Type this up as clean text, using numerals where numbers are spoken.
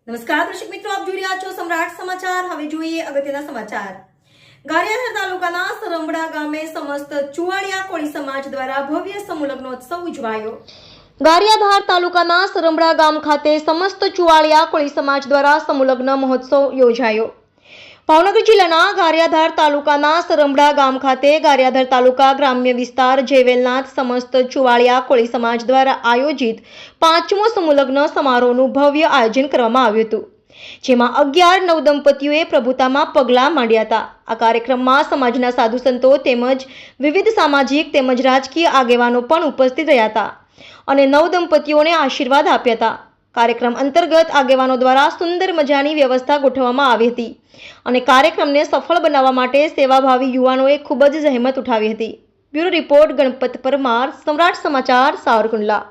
નમસ્કાર દર્શક મિત્રો, આપ જોઈ રહ્યા છો સમ્રાટ સમાચાર। હવે જોઈએ અગત્યના સમાચાર। ગારિયાધાર તાલુકાના સરંબડા ગામે સમસ્ત ચુવાડિયા કોળી સમાજ દ્વારા ભવ્ય સમૂહ લગ્નોત્સવ ઉજવાયો। ગારિયાધાર તાલુકાના સરંબડા ગામ ખાતે સમસ્ત ચુવાડિયા કોળી સમાજ દ્વારા સમૂહ લગ્ન મહોત્સવ યોજાયો। ભાવનગર જિલ્લાના ગારિયાધાર તાલુકાના સરંબડા ગામ ખાતે ગારિયાધાર તાલુકા ગ્રામ્ય વિસ્તાર જેવેલનાથ સમસ્ત ચુવાડિયા કોળી સમાજ દ્વારા આયોજિત 5મો સમૂહ લગ્ન સમારોહનું ભવ્ય આયોજન કરવામાં આવ્યું હતું, જેમાં 11 નવદંપતીઓએ પ્રભુતામાં પગલાં માંડ્યા હતા। આ કાર્યક્રમમાં સમાજના સાધુ સંતો તેમજ વિવિધ સામાજિક તેમજ રાજકીય આગેવાનો પણ ઉપસ્થિત રહ્યા હતા અને નવદંપતીઓને આશીર્વાદ આપ્યા હતા। કાર્યક્રમ અંતર્ગત આગેવાનો દ્વારા સુંદર મજાની વ્યવસ્થા ગોઠવવામાં આવી હતી અને કાર્યક્રમને સફળ બનાવવા માટે સેવાભાવી યુવાનોએ ખૂબ જ જહેમત ઉઠાવી હતી। બ્યુરો રિપોર્ટ ગણપત પરમાર, સમ્રાટ સમાચાર, સાવરકુંડલા।